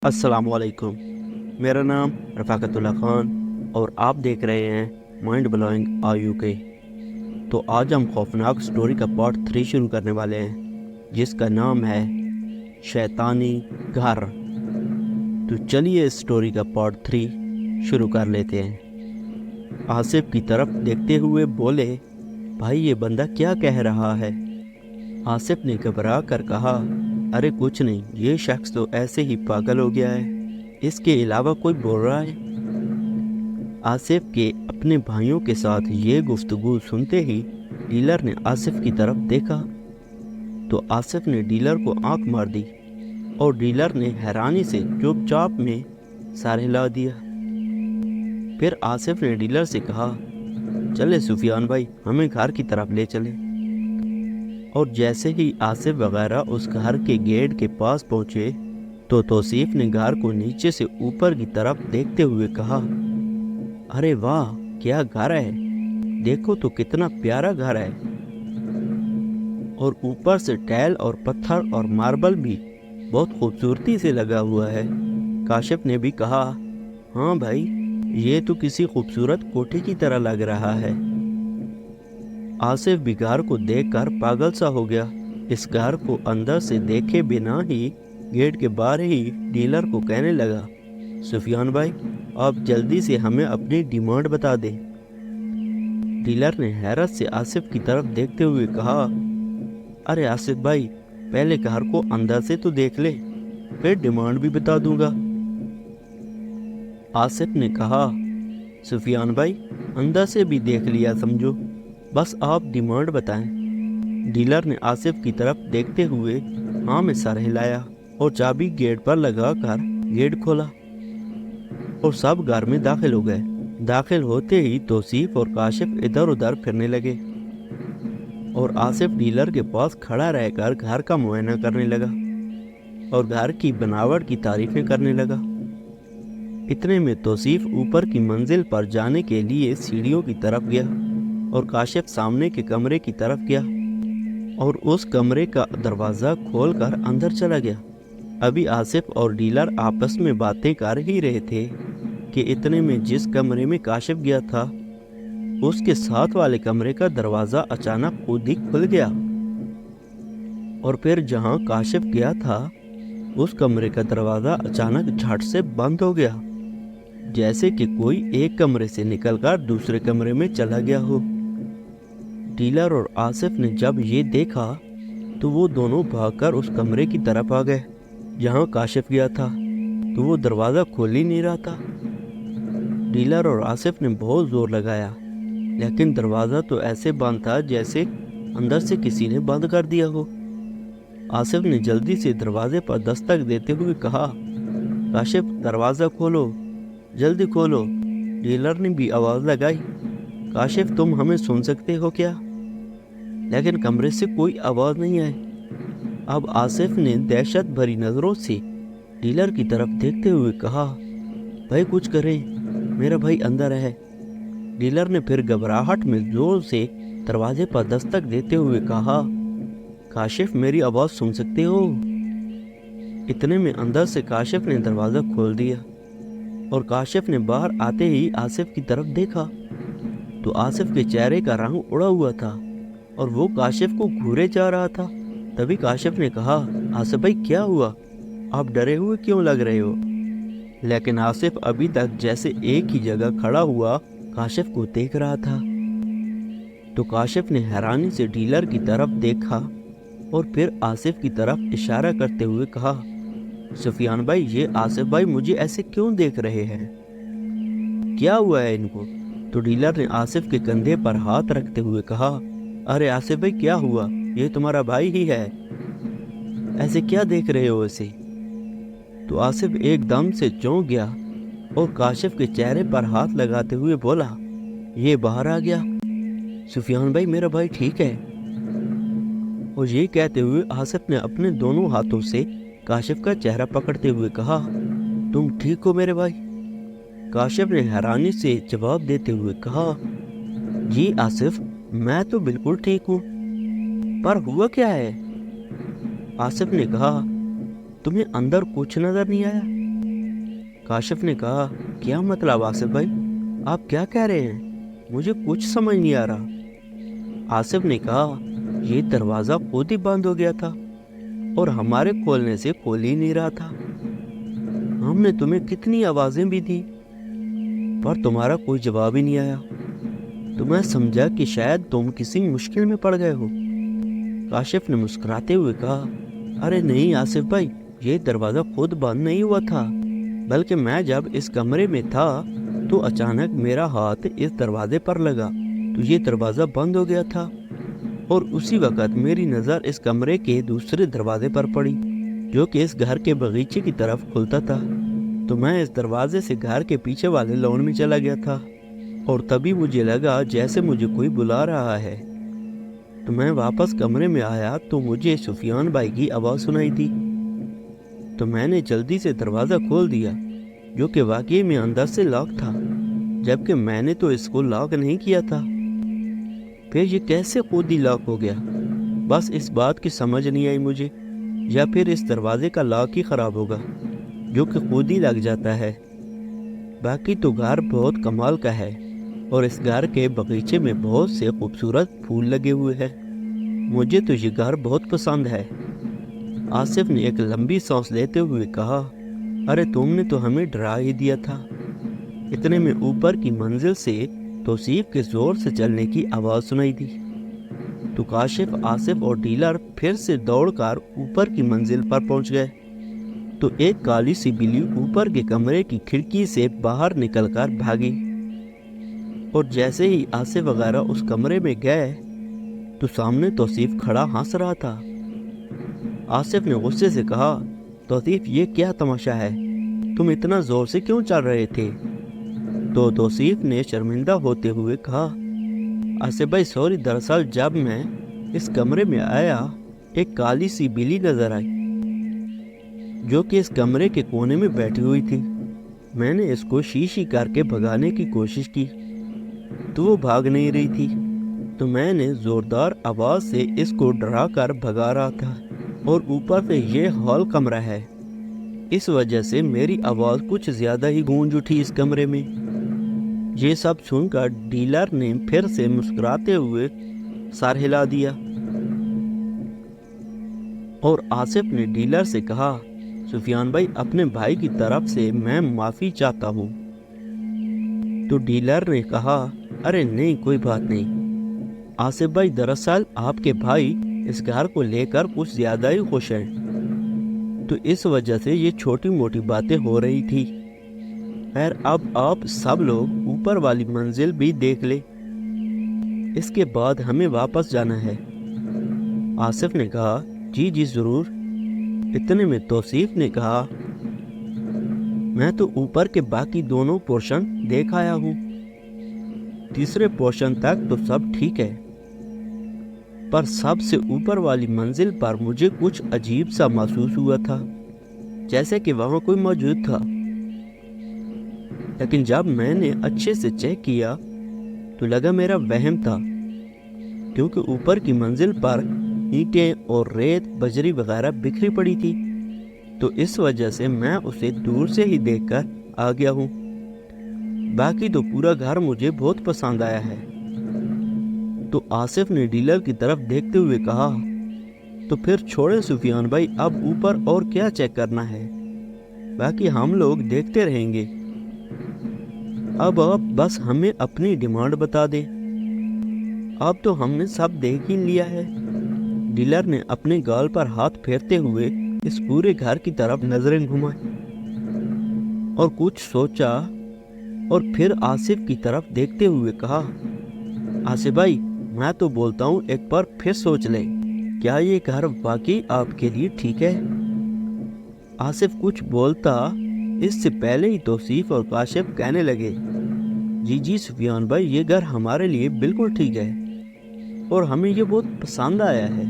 अस्सलाम वालेकुम। मेरा नाम रफ़ाकतुल्लाह ख़ान और आप देख रहे हैं माइंड ब्लोइंग आयुके। तो आज हम खौफनाक स्टोरी का पार्ट 3 शुरू करने वाले हैं, जिसका नाम है शैतानी घर। तो चलिए इस स्टोरी का पार्ट 3 शुरू कर लेते हैं। आसिफ की तरफ देखते हुए बोले, भाई ये बंदा क्या कह रहा है? आसिफ ने घबरा कर कहा, अरे कुछ नहीं, ये शख्स तो ऐसे ही पागल हो गया है, इसके अलावा कोई बोल रहा है? आसिफ के अपने भाइयों के साथ ये गुफ्तगू सुनते ही डीलर ने आसिफ की तरफ देखा तो आसिफ ने डीलर को आंख मार दी और डीलर ने हैरानी से चुपचाप में सर हिला दिया। फिर आसिफ ने डीलर से कहा, चले सुफियान भाई, हमें घर की तरफ ले चले। और जैसे ही आसिफ वगैरह उस घर के गेट के पास पहुंचे तो तौसीफ ने घर को नीचे से ऊपर की तरफ देखते हुए कहा, अरे वाह, क्या घर है, देखो तो कितना प्यारा घर है, और ऊपर से टाइल और पत्थर और मार्बल भी बहुत खूबसूरती से लगा हुआ है। काशिफ ने भी कहा, हाँ भाई, ये तो किसी खूबसूरत कोठी की तरह लग रहा है। आसिफ भी घर को देखकर पागल सा हो गया। इस घर को अंदर से देखे बिना ही गेट के बाहर ही डीलर को कहने लगा, सुफियान भाई, आप जल्दी से हमें अपनी डिमांड बता दें। डीलर ने हैरत से आसिफ की तरफ देखते हुए कहा, अरे आसिफ भाई, पहले घर को अंदर से तो देख ले, फिर डिमांड भी बता दूंगा। आसिफ ने कहा, सुफियान भाई, अंदर से भी देख लिया समझो, बस आप डिमांड बताएं। डीलर ने आसिफ की तरफ देखते हुए हाँ में सर हिलाया और चाबी गेट पर लगाकर गेट खोला और सब घर में दाखिल हो गए। दाखिल होते ही तौसीफ और काशिफ इधर उधर फिरने लगे और आसिफ डीलर के पास खड़ा रहकर घर का मुआयना करने लगा और घर की बनावट की तारीफें करने लगा। इतने में तौसीफ ऊपर की मंजिल पर जाने के लिए सीढ़ियों की तरफ गया और काशिफ सामने के कमरे की तरफ गया और उस कमरे का दरवाज़ा खोलकर अंदर चला गया। अभी आसिफ और डीलर आपस में बातें कर ही रहे थे कि इतने में जिस कमरे में काशिफ गया था उसके साथ वाले कमरे का दरवाज़ा अचानक खुद ही खुल गया और फिर जहां काशिफ गया था उस कमरे का दरवाज़ा अचानक झट से बंद हो गया, जैसे कि कोई एक कमरे से निकलकर दूसरे कमरे में चला गया हो। डीलर और आसिफ ने जब ये देखा तो वो दोनों भागकर उस कमरे की तरफ आ गए जहां काशिफ गया था, तो वो दरवाज़ा खोल ही नहीं रहा था। डीलर और आसिफ ने बहुत ज़ोर लगाया, लेकिन दरवाज़ा तो ऐसे बंद था जैसे अंदर से किसी ने बंद कर दिया हो। आसिफ ने जल्दी से दरवाजे पर दस्तक देते हुए कहा, काशिफ, दरवाज़ा खोलो, जल्दी खोलो। डीलर ने भी आवाज़ लगाई, काशिफ, तुम हमें सुन सकते हो क्या? लेकिन कमरे से कोई आवाज़ नहीं आई। अब आसिफ ने दहशत भरी नज़रों से डीलर की तरफ देखते हुए कहा, भाई कुछ करें, मेरा भाई अंदर है। डीलर ने फिर घबराहट में जोर से दरवाजे पर दस्तक देते हुए कहा, काशिफ, मेरी आवाज़ सुन सकते हो? इतने में अंदर से काशिफ ने दरवाज़ा खोल दिया और काशिफ ने बाहर आते ही आसिफ की तरफ देखा तो आसिफ के चेहरे का रंग उड़ा हुआ था और वो काशिफ को घूरे जा रहा था। तभी काशिफ ने कहा, आसिफ भाई, क्या हुआ? आप डरे हुए क्यों लग रहे हो? लेकिन आसिफ अभी तक जैसे एक ही जगह खड़ा हुआ काशिफ को देख रहा था। तो काशिफ ने हैरानी से डीलर की तरफ देखा और फिर आसिफ की तरफ इशारा करते हुए कहा, सुफियान भाई, ये आसिफ भाई मुझे ऐसे क्यों देख रहे हैं? क्या हुआ है इनको? तो डीलर ने आसिफ के कंधे पर हाथ रखते हुए कहा, अरे आसिफ भाई, क्या हुआ? ये तुम्हारा भाई ही है, ऐसे क्या देख रहे हो इसे? तो आसिफ एकदम से चौंक गया और काशिफ के चेहरे पर हाथ लगाते हुए बोला, ये बाहर आ गया। सुफियान भाई, मेरा भाई ठीक है। और ये कहते हुए आसिफ ने अपने दोनों हाथों से काशिफ का चेहरा पकड़ते हुए कहा, तुम ठीक हो मेरे भाई? काशिफ ने हैरानी से जवाब देते हुए कहा, जी आसिफ, मैं तो बिल्कुल ठीक हूँ, पर हुआ क्या है? आसिफ ने कहा, तुम्हें अंदर कुछ नजर नहीं आया? काशिफ ने कहा, क्या मतलब आसिफ भाई, आप क्या कह रहे हैं, मुझे कुछ समझ नहीं आ रहा। आसिफ ने कहा, ये दरवाज़ा खुद ही बंद हो गया था और हमारे खोलने से खोल ही नहीं रहा था। हमने तुम्हें कितनी आवाज़ें भी दी पर तुम्हारा कोई जवाब ही नहीं आया। तो मैं समझा कि शायद तुम किसी मुश्किल में पड़ गए हो। काशिफ ने मुस्कुराते हुए कहा, अरे नहीं आसिफ भाई, ये दरवाज़ा खुद बंद नहीं हुआ था, बल्कि मैं जब इस कमरे में था तो अचानक मेरा हाथ इस दरवाजे पर लगा तो ये दरवाज़ा बंद हो गया था और उसी वक़्त मेरी नज़र इस कमरे के दूसरे दरवाजे पर पड़ी जो कि इस घर के बगीचे की तरफ खुलता था। तो मैं इस दरवाजे से घर के पीछे वाले लॉन में चला गया था और तभी मुझे लगा जैसे मुझे कोई बुला रहा है। तो मैं वापस कमरे में आया तो मुझे सुफियान भाई की आवाज़ सुनाई दी। तो मैंने जल्दी से दरवाज़ा खोल दिया जो कि वाकई में अंदर से लॉक था, जबकि मैंने तो इसको लॉक नहीं किया था। फिर ये कैसे खुद ही लॉक हो गया, बस इस बात की समझ नहीं आई मुझे, या फिर इस दरवाजे का लॉक ही ख़राब होगा जो कि खुद ही लग जाता है। बाकी तो घर बहुत कमाल का है और इस घर के बगीचे में बहुत से खूबसूरत फूल लगे हुए हैं। मुझे तो ये घर बहुत पसंद है। आसिफ ने एक लंबी सांस लेते हुए कहा, अरे तुमने तो हमें डरा ही दिया था। इतने में ऊपर की मंजिल से तौसीफ के जोर से चलने की आवाज़ सुनाई दी। तो काशिफ, आसिफ और डीलर फिर से दौड़कर ऊपर की मंजिल पर पहुंच गए। तो एक काली सी बिल्ली ऊपर के कमरे की खिड़की से बाहर निकलकर भागी और जैसे ही आसिफ वगैरह उस कमरे में गए तो सामने तौसीफ खड़ा हंस रहा था। आसिफ ने गुस्से से कहा, तौसीफ ये क्या तमाशा है, तुम इतना ज़ोर से क्यों चल रहे थे? तो तौसीफ ने शर्मिंदा होते हुए कहा, आसिफ भाई सॉरी, दरअसल जब मैं इस कमरे में आया एक काली सी बिल्ली नज़र आई जो कि इस कमरे के कोने में बैठी हुई थी। मैंने इसको शीशी करके भगाने की कोशिश की तो वो भाग नहीं रही थी, तो मैंने ज़ोरदार आवाज़ से इसको डरा कर भगा रहा था और ऊपर से ये हॉल कमरा है, इस वजह से मेरी आवाज़ कुछ ज़्यादा ही गूंज उठी इस कमरे में। ये सब सुनकर डीलर ने फिर से मुस्कुराते हुए सर हिला दिया और आसिफ ने डीलर से कहा, सुफियान भाई अपने भाई की तरफ से मैं माफ़ी चाहता हूँ। तो डीलर ने कहा, अरे नहीं कोई बात नहीं आसिफ भाई, दरअसल आपके भाई इस घर को लेकर कुछ ज़्यादा ही खुश हैं, तो इस वजह से ये छोटी मोटी बातें हो रही थी। खैर अब आप सब लोग ऊपर वाली मंजिल भी देख ले, इसके बाद हमें वापस जाना है। आसिफ ने कहा, जी जी ज़रूर। इतने में तौसीफ ने कहा, मैं तो ऊपर के बाकी दोनों पोर्शन देख आया हूँ, तीसरे पोर्शन तक तो सब ठीक है, पर सबसे ऊपर वाली मंजिल पर मुझे कुछ अजीब सा महसूस हुआ था, जैसे कि वहाँ कोई मौजूद था। लेकिन जब मैंने अच्छे से चेक किया तो लगा मेरा वहम था, क्योंकि ऊपर की मंजिल पर ईंटें और रेत बजरी वगैरह बिखरी पड़ी थी, तो इस वजह से मैं उसे दूर से ही देखकर आ गया हूँ। बाकी तो पूरा घर मुझे बहुत पसंद आया है। तो आसिफ ने डीलर की तरफ देखते हुए कहा, तो फिर छोड़े सुफियान भाई, अब ऊपर और क्या चेक करना है, बाकी हम लोग देखते रहेंगे। अब आप बस हमें अपनी डिमांड बता दें। अब तो हमने सब देख ही लिया है। डीलर ने अपने गाल पर हाथ फेरते हुए इस पूरे घर की तरफ नजरें घुमाई और कुछ सोचा और फिर आसिफ की तरफ देखते हुए कहा, आसिफ भाई मैं तो बोलता हूँ एक बार फिर सोच ले, क्या ये घर वाकई आपके लिए ठीक है? आसिफ कुछ बोलता इससे पहले ही तौसीफ और काशिफ कहने लगे, जी जी सुफियान भाई, ये घर हमारे लिए बिल्कुल ठीक है और हमें ये बहुत पसंद आया है।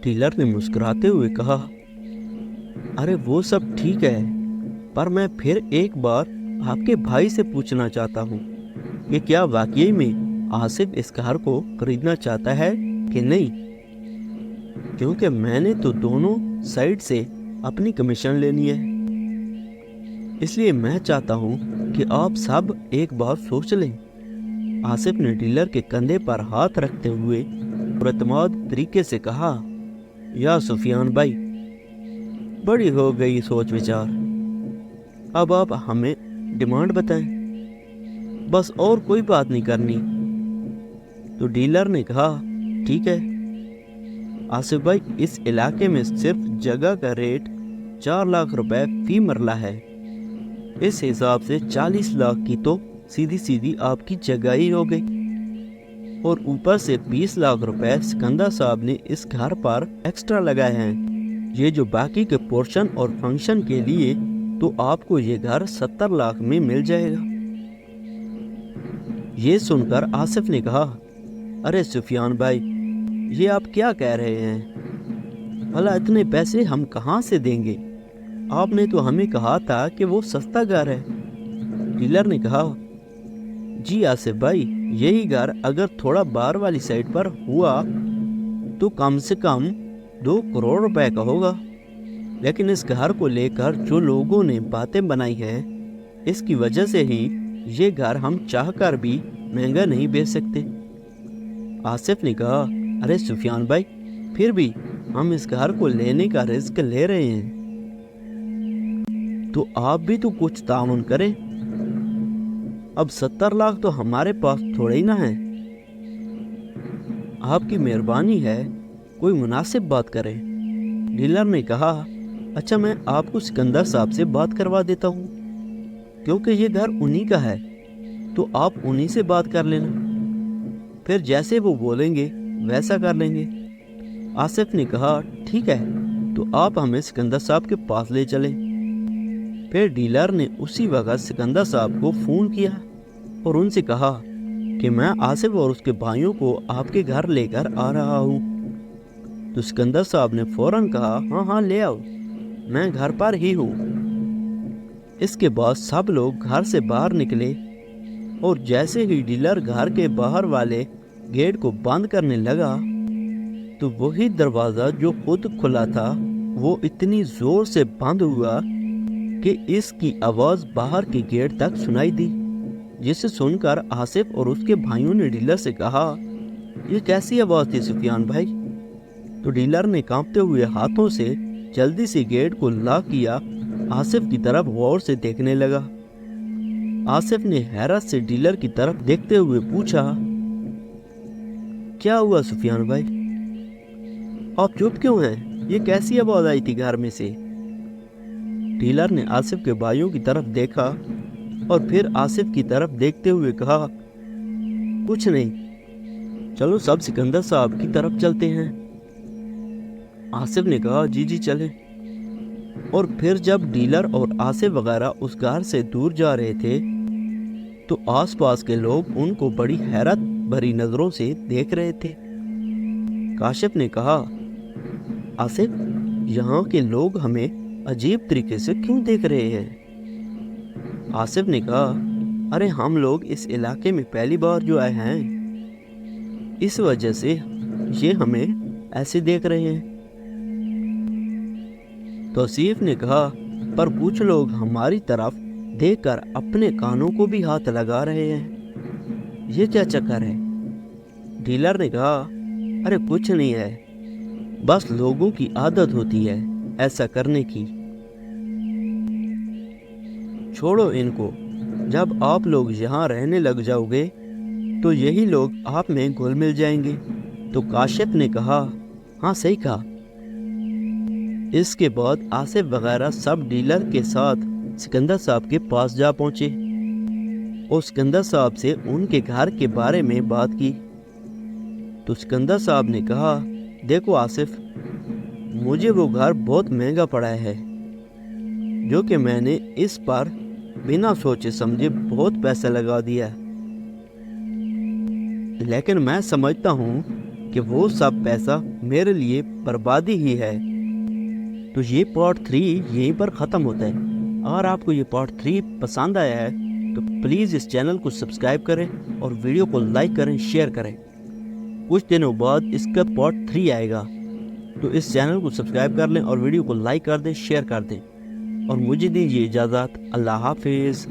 डीलर ने मुस्कुराते हुए कहा, अरे वो सब ठीक है, पर मैं फिर एक बार आपके भाई से पूछना चाहता हूँ कि क्या वाकई में आसिफ इस घर को खरीदना चाहता है कि नहीं, क्योंकि मैंने तो दोनों साइड से अपनी कमीशन लेनी है। اس لیے میں چاہتا ہوں کہ آپ سب ایک بار سوچ لیں۔ آصف نے ڈیلر کے کندھے پر ہاتھ رکھتے ہوئے پرتماد طریقے سے کہا، یا سفیان بھائی، بڑی ہو گئی سوچ وچار، اب آپ ہمیں ڈیمانڈ بتائیں، بس اور کوئی بات نہیں کرنی۔ تو ڈیلر نے کہا، ٹھیک ہے آصف بھائی، اس علاقے میں صرف جگہ کا ریٹ 4 لاکھ روپے فی مرلہ ہے، اس حساب سے 40 لاکھ کی تو سیدھی سیدھی آپ کی جگہ ہی ہو گئی، اور اوپر سے 20 لاکھ روپے سکندر صاحب نے اس گھر پر ایکسٹرا لگائے ہیں۔ یہ جو باقی کے پورشن اور فنکشن کے لیے، تو آپ کو یہ گھر 70 لاکھ میں مل جائے گا۔ یہ سن کر آصف نے کہا، ارے سفیان بھائی، یہ آپ کیا کہہ رہے ہیں؟ بھلا اتنے پیسے ہم کہاں سے دیں گے؟ آپ نے تو ہمیں کہا تھا کہ وہ سستا گھر ہے۔ ڈیلر نے کہا، جی آصف بھائی، یہی گھر اگر تھوڑا باہر والی سائڈ پر ہوا تو کم سے کم 2 کروڑ روپے کا ہوگا، لیکن اس گھر کو لے کر جو لوگوں نے باتیں بنائی ہیں، اس کی وجہ سے ہی یہ گھر ہم چاہ کر بھی مہنگا نہیں بیچ سکتے۔ آصف نے کہا، ارے سفیان بھائی، پھر بھی ہم اس گھر کو لینے کا رزق لے رہے ہیں، تو آپ بھی تو کچھ تعاون کریں۔ اب 70 لاکھ تو ہمارے پاس تھوڑے ہی نہ ہیں، آپ کی مہربانی ہے، کوئی مناسب بات کریں۔ ڈیلر نے کہا، اچھا میں آپ کو سکندر صاحب سے بات کروا دیتا ہوں، کیونکہ یہ گھر انہی کا ہے، تو آپ انہی سے بات کر لینا، پھر جیسے وہ بولیں گے ویسا کر لیں گے۔ آصف نے کہا، ٹھیک ہے، تو آپ ہمیں سکندر صاحب کے پاس لے چلیں۔ پھر ڈیلر نے اسی وقت سکندر صاحب کو فون کیا اور ان سے کہا کہ میں آصف اور اس کے بھائیوں کو آپ کے گھر لے کر آ رہا ہوں۔ تو سکندر صاحب نے فوراً کہا، ہاں لے آؤ، میں گھر پر ہی ہوں۔ اس کے بعد سب لوگ گھر سے باہر نکلے، اور جیسے ہی ڈیلر گھر کے باہر والے گیٹ کو بند کرنے لگا تو وہی دروازہ جو خود کھلا تھا وہ اتنی زور سے بند ہوا کہ اس کی آواز باہر کے گیٹ تک سنائی دی، جسے سن کر آصف اور اس کے بھائیوں نے ڈیلر سے کہا، یہ کیسی آواز تھی سفیان بھائی؟ تو ڈیلر نے کانپتے ہوئے ہاتھوں سے جلدی سے گیٹ کو لاک کیا، آصف کی طرف غور سے دیکھنے لگا۔ آصف نے حیرت سے ڈیلر کی طرف دیکھتے ہوئے پوچھا، کیا ہوا سفیان بھائی؟ آپ چپ کیوں ہیں؟ یہ کیسی آواز آئی تھی گھر میں سے؟ ڈیلر نے آصف کے بھائیوں کی طرف دیکھا اور پھر آصف کی طرف دیکھتے ہوئے کہا، کچھ نہیں، چلو سب سکندر صاحب کی طرف چلتے ہیں۔ آصف نے کہا، جی چلیں۔ اور پھر جب ڈیلر اور آصف وغیرہ اس گھر سے دور جا رہے تھے تو آس پاس کے لوگ ان کو بڑی حیرت بھری نظروں سے دیکھ رہے تھے۔ کاشف نے کہا، آصف، یہاں کے لوگ ہمیں عجیب طریقے سے کیوں دیکھ رہے ہیں؟ آصف نے کہا، ارے ہم لوگ اس علاقے میں پہلی بار جو آئے ہیں، اس وجہ سے یہ ہمیں ایسے دیکھ رہے ہیں۔ توصیف نے کہا، پر کچھ لوگ ہماری طرف دیکھ کر اپنے کانوں کو بھی ہاتھ لگا رہے ہیں، یہ کیا چکر ہے؟ ڈیلر نے کہا، ارے کچھ نہیں ہے، بس لوگوں کی عادت ہوتی ہے ایسا کرنے کی، چھوڑو ان کو، جب آپ لوگ یہاں رہنے لگ جاؤ گے تو یہی لوگ آپ میں گھل مل جائیں گے۔ تو کاشف نے کہا، ہاں صحیح کہا۔ اس کے بعد آصف وغیرہ سب ڈیلر کے ساتھ سکندر صاحب کے پاس جا پہنچے اور سکندر صاحب سے ان کے گھر کے بارے میں بات کی۔ تو سکندر صاحب نے کہا، دیکھو آصف، مجھے وہ گھر بہت مہنگا پڑا ہے، جو کہ میں نے اس پر بنا سوچے سمجھے بہت پیسہ لگا دیا، لیکن میں سمجھتا ہوں کہ وہ سب پیسہ میرے لیے بربادی ہی ہے۔ تو یہ پارٹ 3 یہیں پر ختم ہوتا ہے۔ اگر آپ کو یہ پارٹ 3 پسند آیا ہے تو پلیز اس چینل کو سبسکرائب کریں اور ویڈیو کو لائک کریں، شیئر کریں۔ کچھ دنوں بعد اس کا پارٹ 3 آئے گا، تو اس چینل کو سبسکرائب کر لیں اور ویڈیو کو لائک کر دیں، شیئر کر دیں۔ اور مجھے دیجیے اجازت۔ اللہ حافظ۔